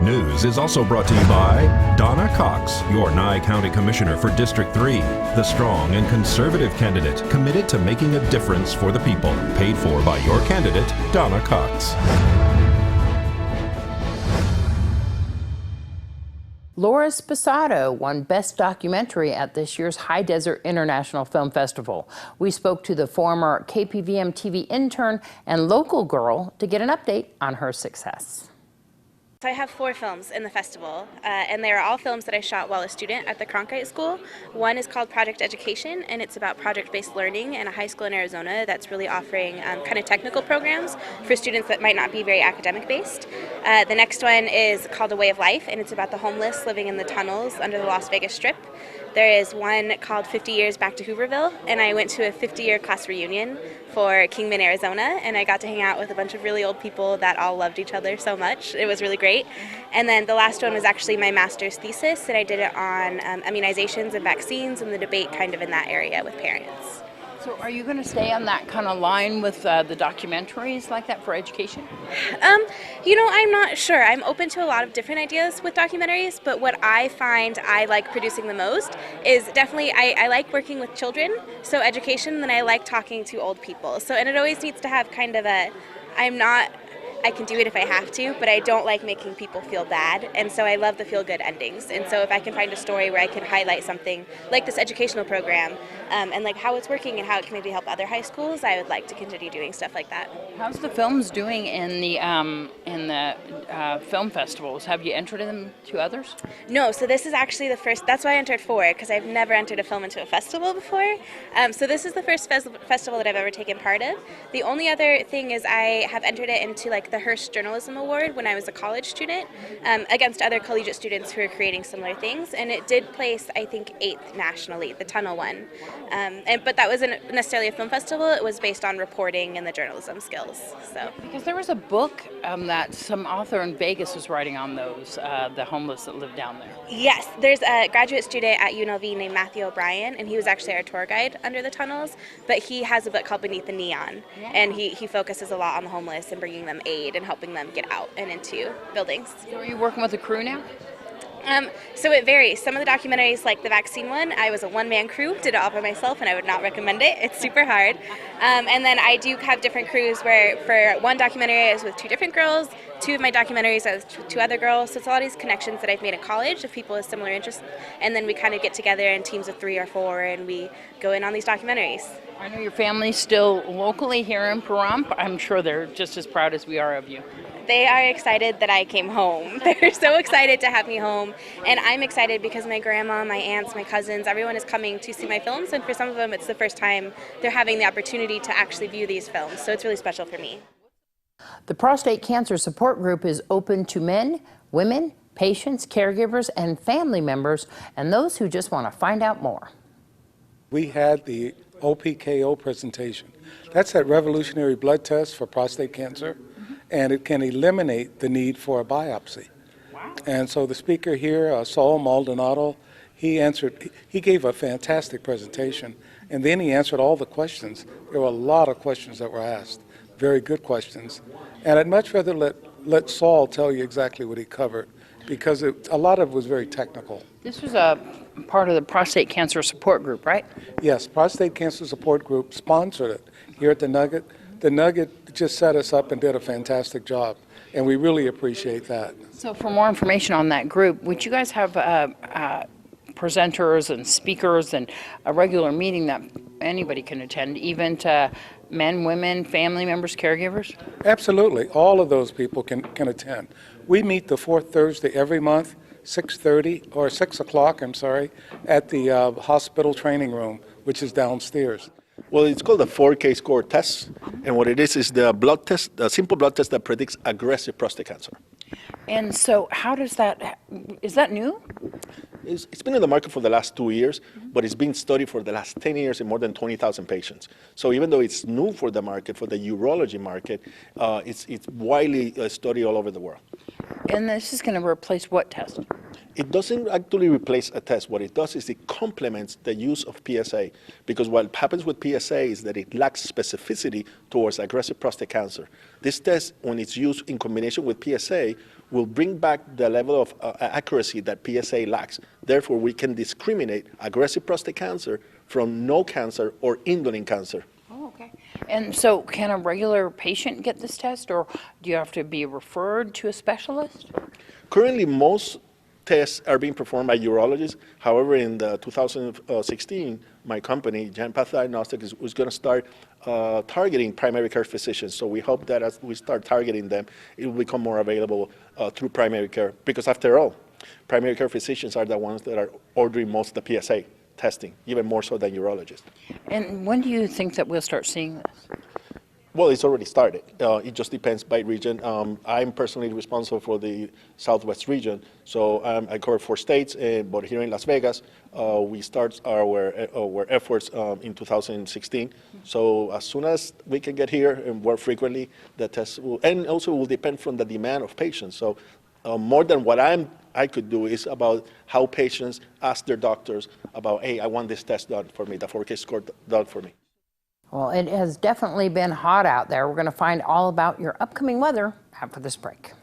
News is also brought to you by Donna Cox, your Nye County Commissioner for District 3, the strong and conservative candidate committed to making a difference for the people. Paid for by your candidate, Donna Cox. Laura Sposato won Best Documentary at this year's High Desert International Film Festival. We spoke to the former KPVM TV intern and local girl to get an update on her success. So I have 4 films in the festival, and they are all films that I shot while a student at the Cronkite School. One is called Project Education, and it's about project-based learning in a high school in Arizona that's really offering kind of technical programs for students that might not be very academic-based. The next one is called A Way of Life, and it's about the homeless living in the tunnels under the Las Vegas Strip. There is one called 50 Years Back to Hooverville, and I went to a 50-year class reunion for Kingman, Arizona, and I got to hang out with a bunch of really old people that all loved each other so much. It was really great. And then the last one was actually my master's thesis, and I did it on immunizations and vaccines and the debate kind of in that area with parents. So are you going to stay on that kind of line with the documentaries like that for education? You know, I'm not sure. I'm open to a lot of different ideas with documentaries, but what I find I like producing the most is definitely I like working with children, so education, and I like talking to old people. So, and it always needs to have kind of a, I can do it if I have to, but I don't like making people feel bad, and so I love the feel-good endings. And so if I can find a story where I can highlight something like this educational program and like how it's working and how it can maybe help other high schools, I would like to continue doing stuff like that. How's the films doing in the film festivals? Have you entered them to others? No, so this is actually the first, that's why I entered 4, because I've never entered a film into a festival before. So this is the first festival that I've ever taken part of. The only other thing is I have entered it into like the Hearst Journalism Award when I was a college student against other collegiate students who are creating similar things, and it did place, I think, 8th nationally, the Tunnel one. But that wasn't necessarily a film festival, it was based on reporting and the journalism skills. So. Because there was a book that some author in Vegas was writing on those, the homeless that live down there. Yes, there's a graduate student at UNLV named Matthew O'Brien, and he was actually our tour guide under the tunnels, but he has a book called Beneath the Neon, and he focuses a lot on the homeless and bringing them aid and helping them get out and into buildings. So are you working with a crew now? So it varies. Some of the documentaries, like the vaccine one, I was a one-man crew, did it all by myself, and I would not recommend it. It's super hard. And then I do have different crews where for one documentary I was with 2 different girls, 2 of my documentaries I was with 2 other girls. So it's a lot of these connections that I've made at college of people with similar interests, and then we kind of get together in teams of 3 or 4 and we go in on these documentaries. I know your family's still locally here in Pahrump. I'm sure they're just as proud as we are of you. They are excited that I came home. They're so excited to have me home. And I'm excited because my grandma, my aunts, my cousins, everyone is coming to see my films. And for some of them, it's the first time they're having the opportunity to actually view these films. So it's really special for me. The Prostate Cancer Support Group is open to men, women, patients, caregivers, and family members, and those who just want to find out more. We had the OPKO presentation. That's that revolutionary blood test for prostate cancer, and it can eliminate the need for a biopsy. Wow. And so the speaker here, Saul Maldonado, he gave a fantastic presentation, and then he answered all the questions. There were a lot of questions that were asked, very good questions. And I'd much rather let Saul tell you exactly what he covered, because a lot of it was very technical. This was a part of the Prostate Cancer Support Group, right? Yes, Prostate Cancer Support Group sponsored it here at the Nugget. The Nugget just set us up and did a fantastic job, and we really appreciate that. So for more information on that group, would you guys have presenters and speakers and a regular meeting that anybody can attend, even to men, women, family members, caregivers? Absolutely. All of those people can attend. We meet the 4th Thursday every month, 6:30 or 6 o'clock, at the hospital training room, which is downstairs. Well, it's called the 4K score test, and what it is the blood test, the simple blood test that predicts aggressive prostate cancer. And so how does that, is that new? It's been in the market for the last 2 years, but it's been studied for the last 10 years in more than 20,000 patients. So even though it's new for the market, for the urology market, it's widely studied all over the world. And this is going to replace what test? It doesn't actually replace a test. What it does is it complements the use of PSA, because what happens with PSA is that it lacks specificity towards aggressive prostate cancer. This test, when it's used in combination with PSA, will bring back the level of accuracy that PSA lacks. Therefore, we can discriminate aggressive prostate cancer from no cancer or indolent cancer. Oh, okay. And so can a regular patient get this test, or do you have to be referred to a specialist? Currently, most tests are being performed by urologists. However, in the 2016, my company, Path Diagnostics, was going to start targeting primary care physicians. So we hope that as we start targeting them, it will become more available through primary care. Because after all, primary care physicians are the ones that are ordering most of the PSA testing, even more so than urologists. And when do you think that we'll start seeing this? Well, it's already started. It just depends by region. I'm personally responsible for the Southwest region, so I cover 4 states, but here in Las Vegas, we start our efforts in 2016. So as soon as we can get here and more frequently, the test will, and also will depend from the demand of patients. So more than what I could do is about how patients ask their doctors about, hey, I want this test done for me, the 4K score done for me. Well, it has definitely been hot out there. We're going to find all about your upcoming weather after this break.